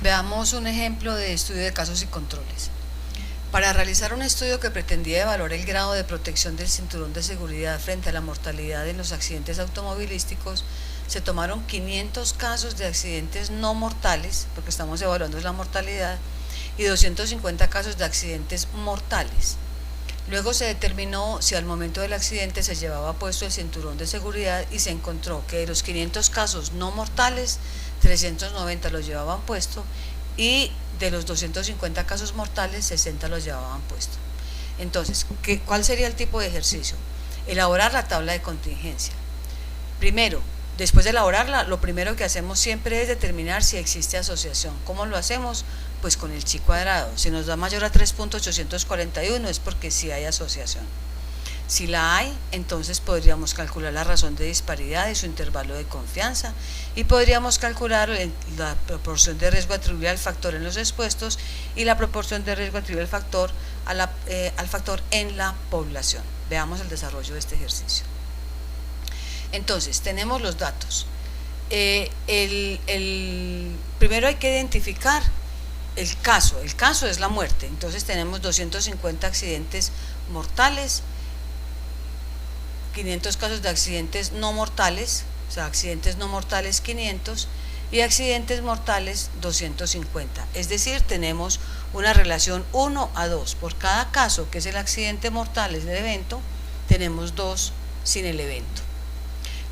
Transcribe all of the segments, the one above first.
Veamos un ejemplo de estudio de casos y controles. Para realizar un estudio que pretendía evaluar el grado de protección del cinturón de seguridad frente a la mortalidad en los accidentes automovilísticos, se tomaron 500 casos de accidentes no mortales, porque estamos evaluando la mortalidad, y 250 casos de accidentes mortales. Luego se determinó si al momento del accidente se llevaba puesto el cinturón de seguridad y se encontró que de los 500 casos no mortales, 390 los llevaban puesto y de los 250 casos mortales, 60 los llevaban puesto. Entonces, ¿cuál sería el tipo de ejercicio? Elaborar la tabla de contingencia. Primero, después de elaborarla, lo primero que hacemos siempre es determinar si existe asociación. ¿Cómo lo hacemos? Pues con el chi cuadrado. Si nos da mayor a 3.841 es porque sí hay asociación. Si la hay, entonces podríamos calcular la razón de disparidad y su intervalo de confianza y podríamos calcular la proporción de riesgo atribuible al factor en los expuestos y la proporción de riesgo atribuible al factor en la población. Veamos el desarrollo de este ejercicio. Entonces, tenemos los datos. Primero hay que identificar el caso es la muerte. Entonces tenemos 250 accidentes mortales, 500 casos de accidentes no mortales, o sea, accidentes no mortales 500 y accidentes mortales 250. Es decir, tenemos una relación 1 a 2. Por cada caso que es el accidente mortal, es el evento, tenemos 2 sin el evento.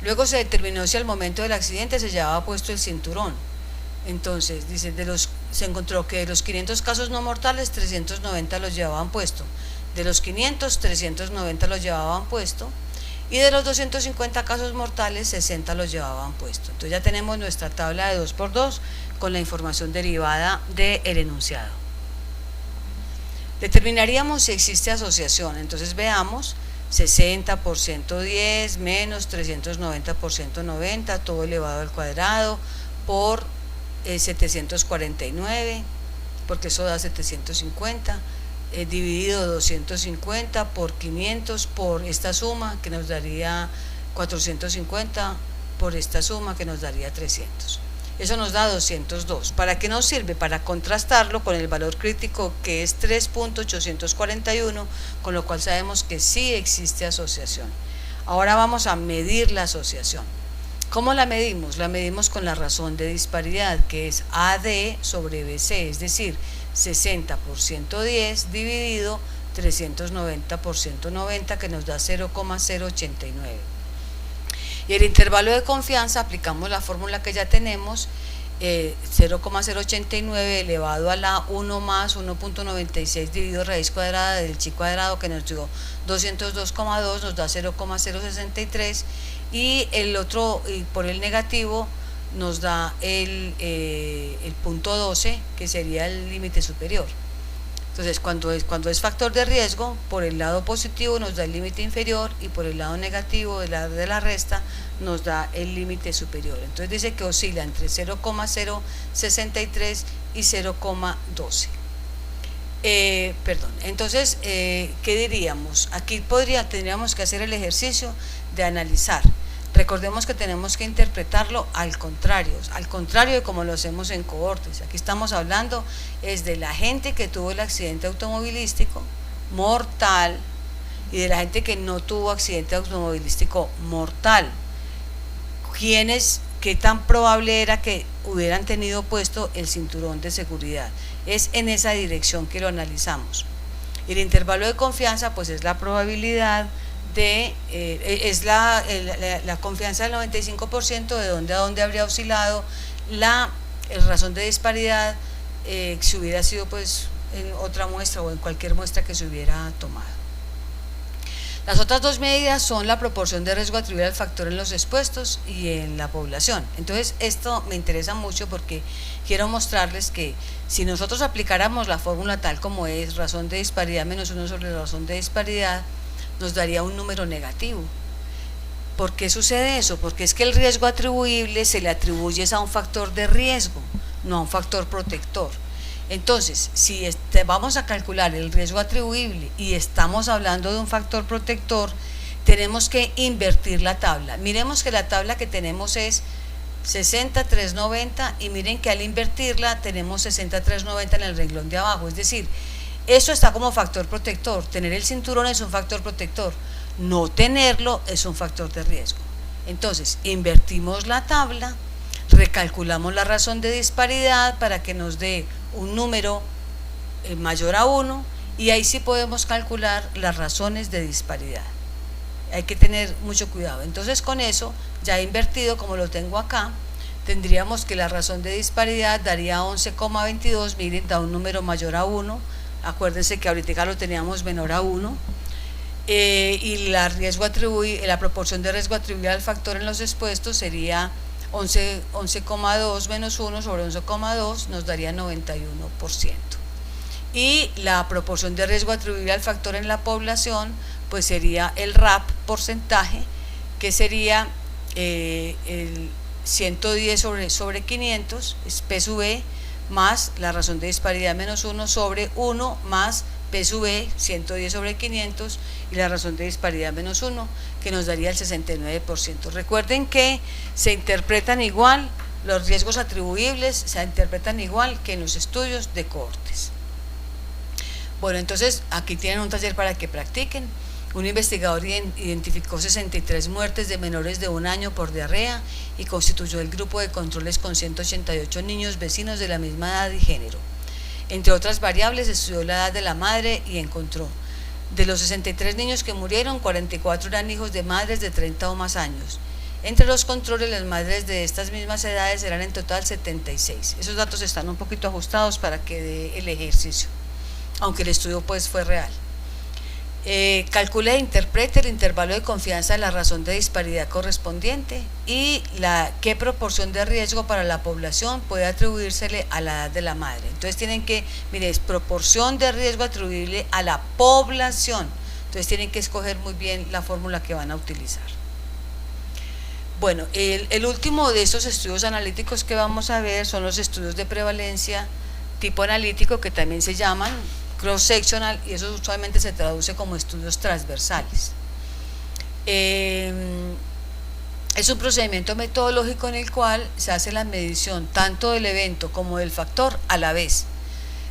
Luego se determinó si al momento del accidente se llevaba puesto el cinturón. Entonces, dice, se encontró que de los 500 casos no mortales, 390 los llevaban puesto. De los 500, 390 los llevaban puesto. Y de los 250 casos mortales, 60 los llevaban puesto. Entonces ya tenemos nuestra tabla de 2×2 con la información derivada del enunciado. Determinaríamos si existe asociación. Entonces veamos 60 por 110 menos 390 por 190, todo elevado al cuadrado, por 749, porque eso da 750, dividido 250 por 500 por esta suma que nos daría 450 por esta suma que nos daría 300. Eso nos da 202. ¿Para qué nos sirve? Para contrastarlo con el valor crítico que es 3.841, con lo cual sabemos que sí existe asociación. Ahora vamos a medir la asociación. ¿Cómo la medimos? La medimos con la razón de disparidad, que es AD sobre BC, es decir, 60 por 110 dividido 390 por 190, que nos da 0,089. Y el intervalo de confianza, aplicamos la fórmula que ya tenemos, 0,089 elevado a la 1 más 1.96 dividido raíz cuadrada del chi cuadrado, que nos dio 202,2, nos da 0,063, y el otro, por el negativo, nos da el punto 12, que sería el límite superior. Entonces, cuando es factor de riesgo, por el lado positivo nos da el límite inferior y por el lado negativo de la resta nos da el límite superior. Entonces dice que oscila entre 0,063 y 0,12. Entonces, ¿qué diríamos? Aquí tendríamos que hacer el ejercicio de analizar. Recordemos que tenemos que interpretarlo al contrario de como lo hacemos en cohortes. Aquí estamos hablando es de la gente que tuvo el accidente automovilístico mortal y de la gente que no tuvo accidente automovilístico mortal. ¿Qué tan probable era que hubieran tenido puesto el cinturón de seguridad? Es en esa dirección que lo analizamos. El intervalo de confianza, pues, es la probabilidad es la confianza del 95% de dónde a dónde habría oscilado la razón de disparidad, si hubiera sido, pues, en otra muestra o en cualquier muestra que se hubiera tomado. Las otras dos medidas son la proporción de riesgo atribuible al factor en los expuestos y en la población. Entonces, esto me interesa mucho porque quiero mostrarles que si nosotros aplicáramos la fórmula tal como es, razón de disparidad menos 1 sobre la razón de disparidad, nos daría un número negativo. ¿Por qué sucede eso? Porque es que el riesgo atribuible se le atribuye a un factor de riesgo, no a un factor protector. Entonces, si vamos a calcular el riesgo atribuible y estamos hablando de un factor protector, tenemos que invertir la tabla. Miremos que la tabla que tenemos es 60,390, y miren que al invertirla tenemos 60,390 en el renglón de abajo, es decir, eso está como factor protector. Tener el cinturón es un factor protector, no tenerlo es un factor de riesgo. Entonces, invertimos la tabla, recalculamos la razón de disparidad para que nos dé un número mayor a 1, y ahí sí podemos calcular las razones de disparidad. Hay que tener mucho cuidado. Entonces, con eso ya invertido, como lo tengo acá, tendríamos que la razón de disparidad daría 11,22, miren, da un número mayor a 1, acuérdense que ahorita lo teníamos menor a 1, y la proporción de riesgo atribuible al factor en los expuestos sería 11,2 menos 1 sobre 11,2, nos daría 91%. Y la proporción de riesgo atribuible al factor en la población, pues sería el RAP porcentaje, que sería el 110 sobre 500, es P sub E, más la razón de disparidad menos 1 sobre 1 más P sub E, 110 sobre 500, y la razón de disparidad menos 1, que nos daría el 69%. Recuerden que se interpretan igual, los riesgos atribuibles se interpretan igual que en los estudios de cohortes. Bueno, entonces aquí tienen un taller para que practiquen. Un investigador identificó 63 muertes de menores de 1 año por diarrea y constituyó el grupo de controles con 188 niños vecinos de la misma edad y género. Entre otras variables, estudió la edad de la madre y encontró: de los 63 niños que murieron, 44 eran hijos de madres de 30 o más años. Entre los controles, las madres de estas mismas edades eran en total 76. Esos datos están un poquito ajustados para que dé el ejercicio, aunque el estudio pues fue real. Calcule e interprete el intervalo de confianza de la razón de disparidad correspondiente y qué proporción de riesgo para la población puede atribuírsele a la edad de la madre. Entonces tienen que, mire, es proporción de riesgo atribuible a la población. Entonces tienen que escoger muy bien la fórmula que van a utilizar. Bueno, el último de estos estudios analíticos que vamos a ver son los estudios de prevalencia tipo analítico, que también se llaman cross-sectional, y eso usualmente se traduce como estudios transversales. Es un procedimiento metodológico en el cual se hace la medición tanto del evento como del factor a la vez.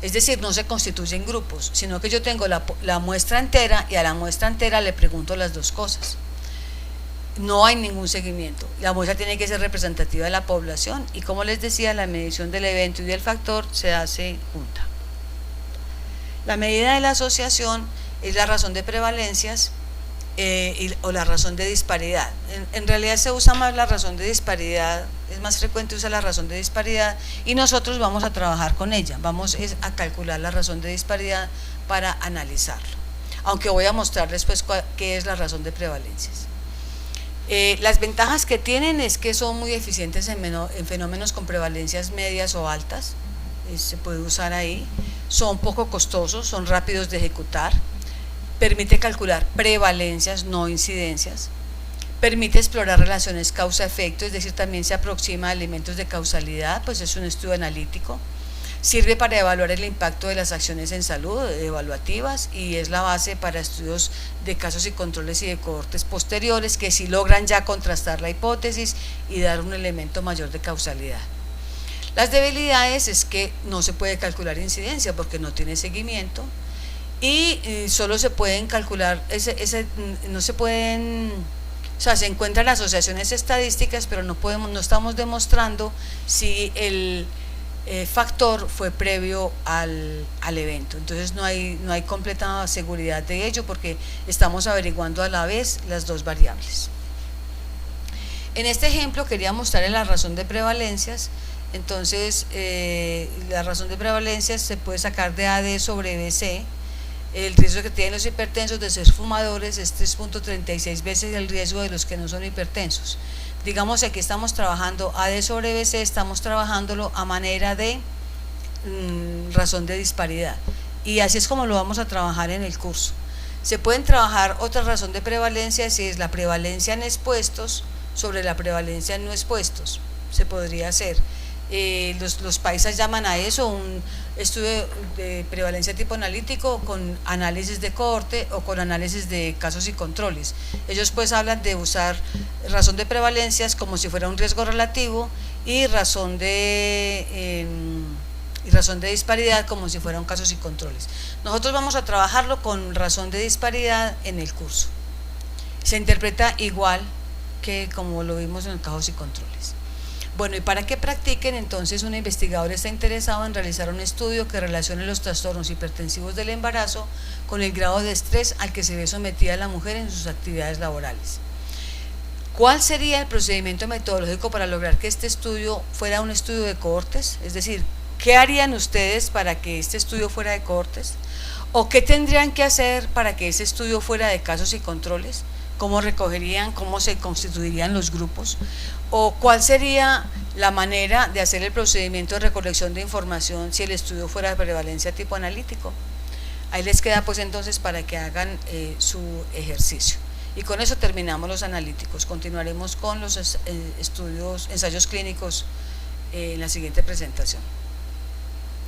Es decir, no se constituyen grupos, sino que yo tengo la muestra entera, y a la muestra entera le pregunto las dos cosas. No hay ningún seguimiento. La muestra tiene que ser representativa de la población, y como les decía, la medición del evento y del factor se hace junta. La medida de la asociación es la razón de prevalencias o la razón de disparidad. En realidad se usa más la razón de disparidad, es más frecuente usar la razón de disparidad, y nosotros vamos a trabajar con ella. Vamos a calcular la razón de disparidad para analizarlo, aunque voy a mostrarles pues qué es la razón de prevalencias. Las ventajas que tienen es que son muy eficientes en fenómenos con prevalencias medias o altas, se puede usar ahí. Son poco costosos, son rápidos de ejecutar, permite calcular prevalencias, no incidencias, permite explorar relaciones causa-efecto, es decir, también se aproxima a elementos de causalidad, pues es un estudio analítico, sirve para evaluar el impacto de las acciones en salud, evaluativas, y es la base para estudios de casos y controles y de cohortes posteriores que sí logran ya contrastar la hipótesis y dar un elemento mayor de causalidad. Las debilidades es que no se puede calcular incidencia porque no tiene seguimiento, y solo se pueden calcular, no se pueden, o sea, se encuentran asociaciones estadísticas, pero no estamos demostrando si el factor fue previo al evento. Entonces no hay completa seguridad de ello porque estamos averiguando a la vez las dos variables. En este ejemplo quería mostrarles la razón de prevalencias. Entonces, la razón de prevalencia se puede sacar de AD sobre BC. El riesgo que tienen los hipertensos de ser fumadores es 3.36 veces el riesgo de los que no son hipertensos. Digamos, aquí estamos trabajando AD sobre BC, estamos trabajándolo a manera de razón de disparidad, y así es como lo vamos a trabajar en el curso. Se pueden trabajar otra razón de prevalencia, si es la prevalencia en expuestos sobre la prevalencia en no expuestos, se podría hacer. Los países llaman a eso un estudio de prevalencia tipo analítico con análisis de cohorte o con análisis de casos y controles. Ellos pues hablan de usar razón de prevalencias como si fuera un riesgo relativo y razón de disparidad como si fueran casos y controles. Nosotros vamos a trabajarlo con razón de disparidad en el curso. Se interpreta igual que como lo vimos en los casos y controles. Bueno, y para que practiquen, entonces un investigador está interesado en realizar un estudio que relacione los trastornos hipertensivos del embarazo con el grado de estrés al que se ve sometida la mujer en sus actividades laborales. ¿Cuál sería el procedimiento metodológico para lograr que este estudio fuera un estudio de cohortes? Es decir, ¿qué harían ustedes para que este estudio fuera de cohortes? ¿O qué tendrían que hacer para que ese estudio fuera de casos y controles? ¿Cómo recogerían, cómo se constituirían los grupos? ¿O cuál sería la manera de hacer el procedimiento de recolección de información si el estudio fuera de prevalencia tipo analítico? Ahí les queda pues entonces para que hagan su ejercicio. Y con eso terminamos los analíticos. Continuaremos con los ensayos clínicos en la siguiente presentación.